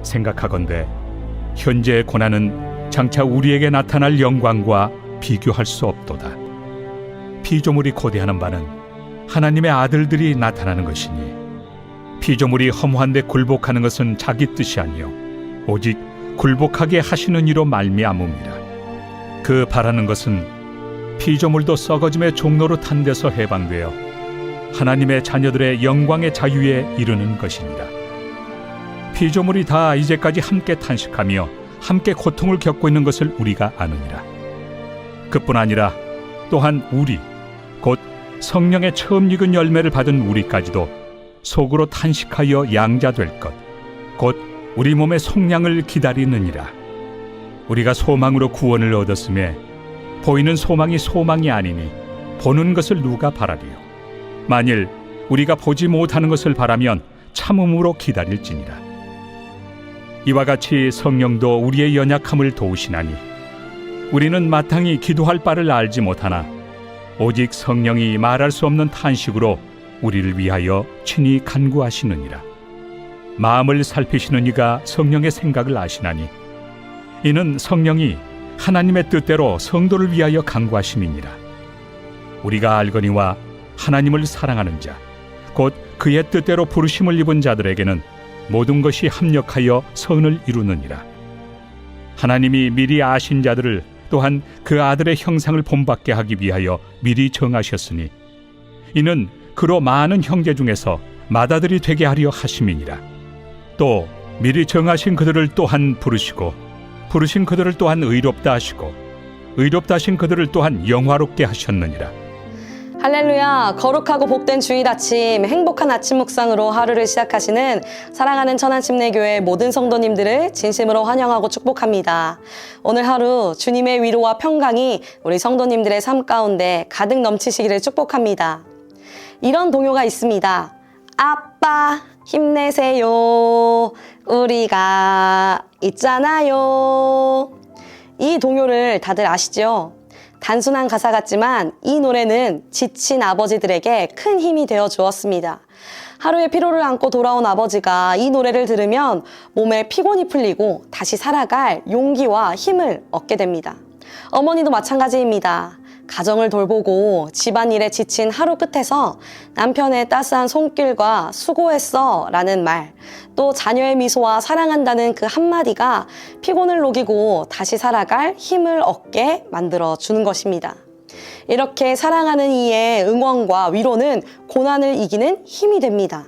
생각하건대 현재의 고난은 장차 우리에게 나타날 영광과 비교할 수 없도다. 피조물이 고대하는 바는 하나님의 아들들이 나타나는 것이니 피조물이 허무한데 굴복하는 것은 자기 뜻이 아니요 오직 굴복하게 하시는 이로 말미암음이라. 그 바라는 것은 피조물도 썩어짐의 종로로 탄 데서 해방되어 하나님의 자녀들의 영광의 자유에 이르는 것이니라. 피조물이 다 이제까지 함께 탄식하며 함께 고통을 겪고 있는 것을 우리가 아느니라. 그뿐 아니라 또한 우리 곧 성령의 처음 익은 열매를 받은 우리까지도 속으로 탄식하여 양자될 것 곧 우리 몸의 속량을 기다리느니라. 우리가 소망으로 구원을 얻었음에 보이는 소망이 소망이 아니니 보는 것을 누가 바라리요. 만일 우리가 보지 못하는 것을 바라면 참음으로 기다릴지니라. 이와 같이 성령도 우리의 연약함을 도우시나니 우리는 마땅히 기도할 바를 알지 못하나 오직 성령이 말할 수 없는 탄식으로 우리를 위하여 친히 간구하시느니라. 마음을 살피시는 이가 성령의 생각을 아시나니 이는 성령이 하나님의 뜻대로 성도를 위하여 간구하심이니라. 우리가 알거니와 하나님을 사랑하는 자 곧 그의 뜻대로 부르심을 입은 자들에게는 모든 것이 합력하여 선을 이루느니라. 하나님이 미리 아신 자들을 또한 그 아들의 형상을 본받게 하기 위하여 미리 정하셨으니 이는 그로 많은 형제 중에서 맏아들이 되게 하려 하심이니라. 또 미리 정하신 그들을 또한 부르시고 부르신 그들을 또한 의롭다 하시고 의롭다 하신 그들을 또한 영화롭게 하셨느니라. 할렐루야. 거룩하고 복된 주일 아침, 행복한 아침 묵상으로 하루를 시작하시는 사랑하는 천안침례교회 모든 성도님들을 진심으로 환영하고 축복합니다. 오늘 하루 주님의 위로와 평강이 우리 성도님들의 삶 가운데 가득 넘치시기를 축복합니다. 이런 동요가 있습니다. 아빠 힘내세요. 우리가 있잖아요. 이 동요를 다들 아시죠? 단순한 가사 같지만 이 노래는 지친 아버지들에게 큰 힘이 되어 주었습니다. 하루의 피로를 안고 돌아온 아버지가 이 노래를 들으면 몸에 피곤이 풀리고 다시 살아갈 용기와 힘을 얻게 됩니다. 어머니도 마찬가지입니다. 가정을 돌보고 집안일에 지친 하루 끝에서 남편의 따스한 손길과 수고했어 라는 말, 또 자녀의 미소와 사랑한다는 그 한마디가 피곤을 녹이고 다시 살아갈 힘을 얻게 만들어주는 것입니다. 이렇게 사랑하는 이의 응원과 위로는 고난을 이기는 힘이 됩니다.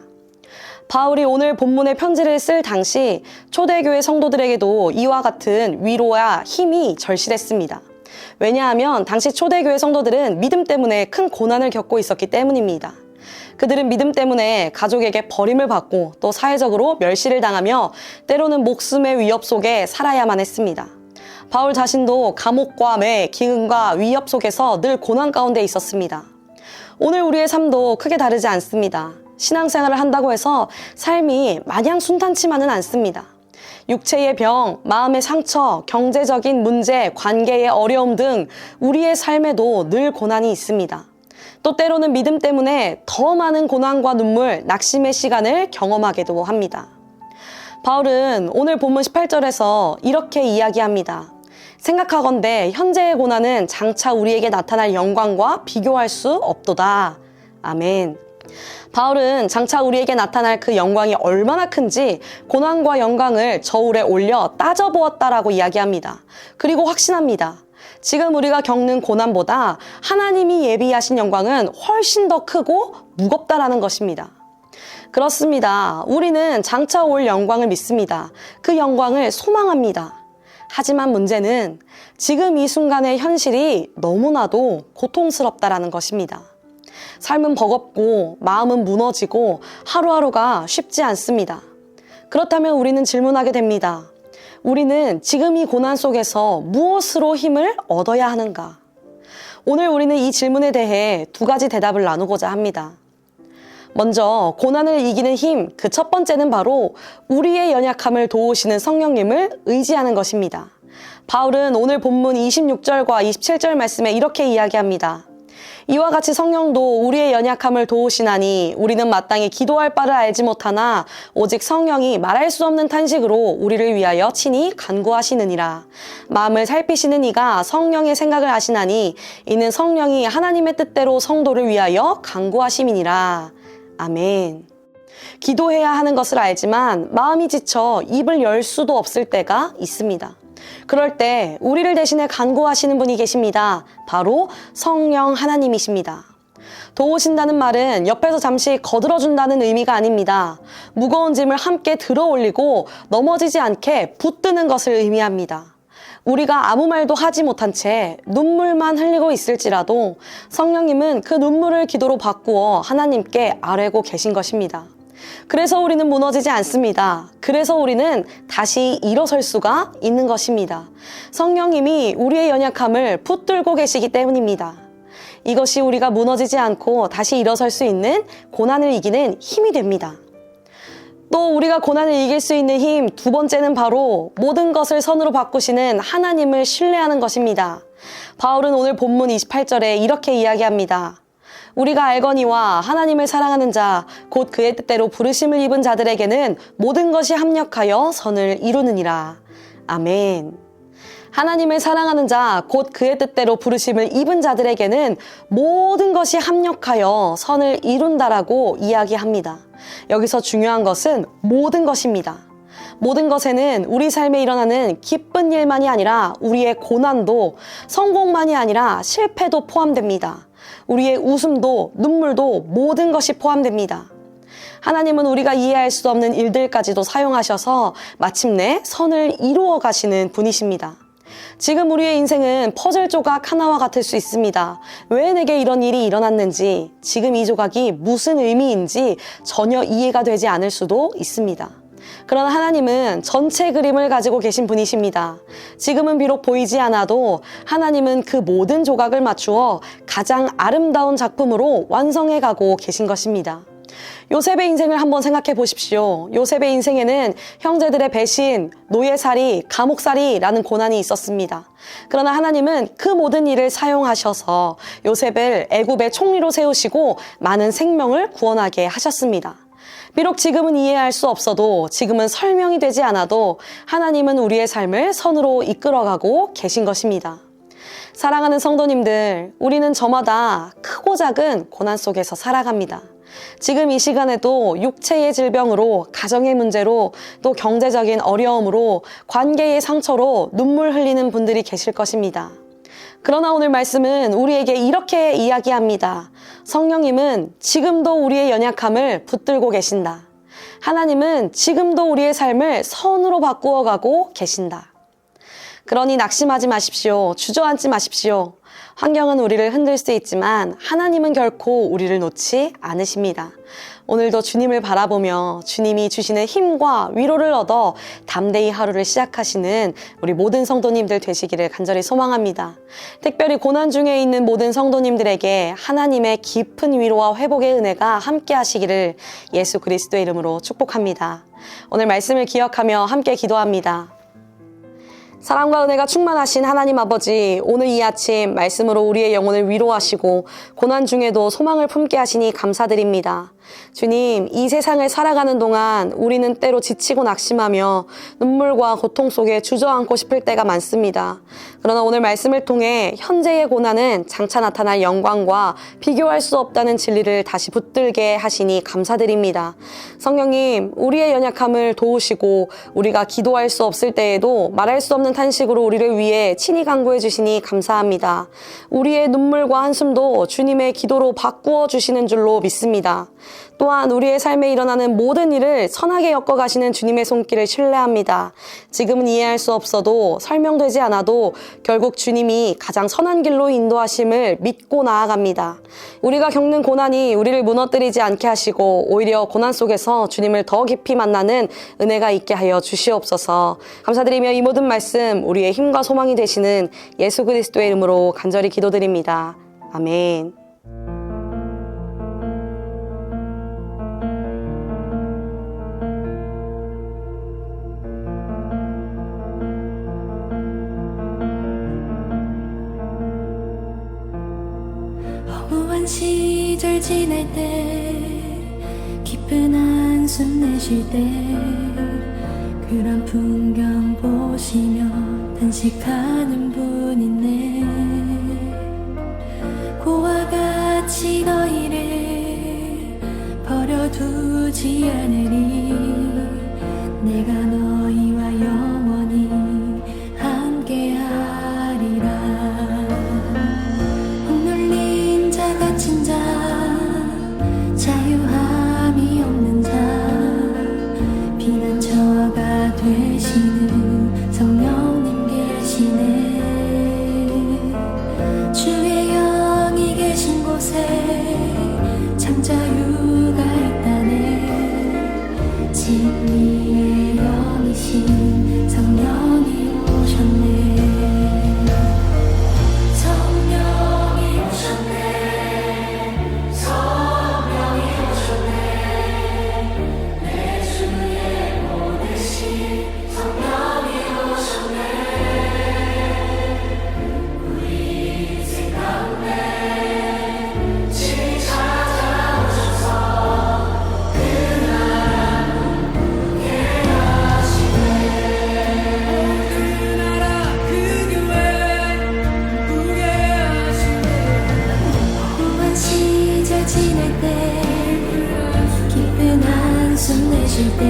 바울이 오늘 본문의 편지를 쓸 당시 초대교회 성도들에게도 이와 같은 위로와 힘이 절실했습니다. 왜냐하면 당시 초대교회 성도들은 믿음 때문에 큰 고난을 겪고 있었기 때문입니다. 그들은 믿음 때문에 가족에게 버림을 받고 또 사회적으로 멸시를 당하며 때로는 목숨의 위협 속에 살아야만 했습니다. 바울 자신도 감옥과 매, 기근과 위협 속에서 늘 고난 가운데 있었습니다. 오늘 우리의 삶도 크게 다르지 않습니다. 신앙생활을 한다고 해서 삶이 마냥 순탄치만은 않습니다. 육체의 병, 마음의 상처, 경제적인 문제, 관계의 어려움 등 우리의 삶에도 늘 고난이 있습니다. 또 때로는 믿음 때문에 더 많은 고난과 눈물, 낙심의 시간을 경험하기도 합니다. 바울은 오늘 본문 18절에서 이렇게 이야기합니다. 생각하건대 현재의 고난은 장차 우리에게 나타날 영광과 비교할 수 없도다. 아멘. 바울은 장차 우리에게 나타날 그 영광이 얼마나 큰지 고난과 영광을 저울에 올려 따져보았다라고 이야기합니다. 그리고 확신합니다. 지금 우리가 겪는 고난보다 하나님이 예비하신 영광은 훨씬 더 크고 무겁다라는 것입니다. 그렇습니다. 우리는 장차 올 영광을 믿습니다. 그 영광을 소망합니다. 하지만 문제는 지금 이 순간의 현실이 너무나도 고통스럽다라는 것입니다. 삶은 버겁고 마음은 무너지고 하루하루가 쉽지 않습니다. 그렇다면 우리는 질문하게 됩니다. 우리는 지금 이 고난 속에서 무엇으로 힘을 얻어야 하는가? 오늘 우리는 이 질문에 대해 두 가지 대답을 나누고자 합니다. 먼저 고난을 이기는 힘, 그 첫 번째는 바로 우리의 연약함을 도우시는 성령님을 의지하는 것입니다. 바울은 오늘 본문 26절과 27절 말씀에 이렇게 이야기합니다. 이와 같이 성령도 우리의 연약함을 도우시나니 우리는 마땅히 기도할 바를 알지 못하나 오직 성령이 말할 수 없는 탄식으로 우리를 위하여 친히 간구하시느니라. 마음을 살피시는 이가 성령의 생각을 아시나니 이는 성령이 하나님의 뜻대로 성도를 위하여 간구하심이니라. 아멘. 기도해야 하는 것을 알지만 마음이 지쳐 입을 열 수도 없을 때가 있습니다. 그럴 때 우리를 대신해 간구하시는 분이 계십니다. 바로 성령 하나님이십니다. 도우신다는 말은 옆에서 잠시 거들어준다는 의미가 아닙니다. 무거운 짐을 함께 들어 올리고 넘어지지 않게 붙드는 것을 의미합니다. 우리가 아무 말도 하지 못한 채 눈물만 흘리고 있을지라도 성령님은 그 눈물을 기도로 바꾸어 하나님께 아뢰고 계신 것입니다. 그래서 우리는 무너지지 않습니다. 그래서 우리는 다시 일어설 수가 있는 것입니다. 성령님이 우리의 연약함을 붙들고 계시기 때문입니다. 이것이 우리가 무너지지 않고 다시 일어설 수 있는 고난을 이기는 힘이 됩니다. 또 우리가 고난을 이길 수 있는 힘 두 번째는 바로 모든 것을 선으로 바꾸시는 하나님을 신뢰하는 것입니다. 바울은 오늘 본문 28절에 이렇게 이야기합니다. 우리가 알거니와 하나님을 사랑하는 자, 곧 그의 뜻대로 부르심을 입은 자들에게는 모든 것이 합력하여 선을 이루느니라. 아멘. 하나님을 사랑하는 자, 곧 그의 뜻대로 부르심을 입은 자들에게는 모든 것이 합력하여 선을 이룬다라고 이야기합니다. 여기서 중요한 것은 모든 것입니다. 모든 것에는 우리 삶에 일어나는 기쁜 일만이 아니라 우리의 고난도, 성공만이 아니라 실패도 포함됩니다. 우리의 웃음도 눈물도 모든 것이 포함됩니다. 하나님은 우리가 이해할 수 없는 일들까지도 사용하셔서 마침내 선을 이루어 가시는 분이십니다. 지금 우리의 인생은 퍼즐 조각 하나와 같을 수 있습니다. 왜 내게 이런 일이 일어났는지, 지금 이 조각이 무슨 의미인지 전혀 이해가 되지 않을 수도 있습니다. 그러나 하나님은 전체 그림을 가지고 계신 분이십니다. 지금은 비록 보이지 않아도 하나님은 그 모든 조각을 맞추어 가장 아름다운 작품으로 완성해 가고 계신 것입니다. 요셉의 인생을 한번 생각해 보십시오. 요셉의 인생에는 형제들의 배신, 노예살이, 감옥살이라는 고난이 있었습니다. 그러나 하나님은 그 모든 일을 사용하셔서 요셉을 애굽의 총리로 세우시고 많은 생명을 구원하게 하셨습니다. 비록 지금은 이해할 수 없어도, 지금은 설명이 되지 않아도 하나님은 우리의 삶을 선으로 이끌어가고 계신 것입니다. 사랑하는 성도님들, 우리는 저마다 크고 작은 고난 속에서 살아갑니다. 지금 이 시간에도 육체의 질병으로, 가정의 문제로, 또 경제적인 어려움으로, 관계의 상처로 눈물 흘리는 분들이 계실 것입니다. 그러나 오늘 말씀은 우리에게 이렇게 이야기합니다. 성령님은 지금도 우리의 연약함을 붙들고 계신다. 하나님은 지금도 우리의 삶을 선으로 바꾸어 가고 계신다. 그러니 낙심하지 마십시오. 주저앉지 마십시오. 환경은 우리를 흔들 수 있지만 하나님은 결코 우리를 놓지 않으십니다. 오늘도 주님을 바라보며 주님이 주시는 힘과 위로를 얻어 담대히 하루를 시작하시는 우리 모든 성도님들 되시기를 간절히 소망합니다. 특별히 고난 중에 있는 모든 성도님들에게 하나님의 깊은 위로와 회복의 은혜가 함께 하시기를 예수 그리스도의 이름으로 축복합니다. 오늘 말씀을 기억하며 함께 기도합니다. 사랑과 은혜가 충만하신 하나님 아버지, 오늘 이 아침 말씀으로 우리의 영혼을 위로하시고 고난 중에도 소망을 품게 하시니 감사드립니다. 주님, 이 세상을 살아가는 동안 우리는 때로 지치고 낙심하며 눈물과 고통 속에 주저앉고 싶을 때가 많습니다. 그러나 오늘 말씀을 통해 현재의 고난은 장차 나타날 영광과 비교할 수 없다는 진리를 다시 붙들게 하시니 감사드립니다. 성령님, 우리의 연약함을 도우시고 우리가 기도할 수 없을 때에도 말할 수 없는 탄식으로 우리를 위해 친히 간구해 주시니 감사합니다. 우리의 눈물과 한숨도 주님의 기도로 바꾸어 주시는 줄로 믿습니다. 또한 우리의 삶에 일어나는 모든 일을 선하게 엮어가시는 주님의 손길을 신뢰합니다. 지금은 이해할 수 없어도, 설명되지 않아도 결국 주님이 가장 선한 길로 인도하심을 믿고 나아갑니다. 우리가 겪는 고난이 우리를 무너뜨리지 않게 하시고 오히려 고난 속에서 주님을 더 깊이 만나는 은혜가 있게 하여 주시옵소서. 감사드리며 이 모든 말씀 우리의 힘과 소망이 되시는 예수 그리스도의 이름으로 간절히 기도드립니다. 아멘. Oh 시절 지낼 때 깊은 한숨 내쉴 때 그런 풍경 보시며 단식하는 분 있네. 고와 같이 너희를 버려두지 않으리. 내가 너희와 영원히 함께하리라. 억눌린 자 갇힌 자 자유함이 없는 자 피난처가 되시는 성령님 계시네. 주의 영이 계신 곳에 참 자유가 있다네. 진리의 영이신 성령이 오셨네. 성령이 오셨네. 성령이 오셨네. 내 주의 보내신 성령이 오셨네. 우리 인생 가운데 친히 찾아오셔서 그 나라 꿈꾸게 하시네. 그 나라 그 교회 꿈꾸게 하시네. 고한 시절 지낼 때 깊은 한숨 내쉴 때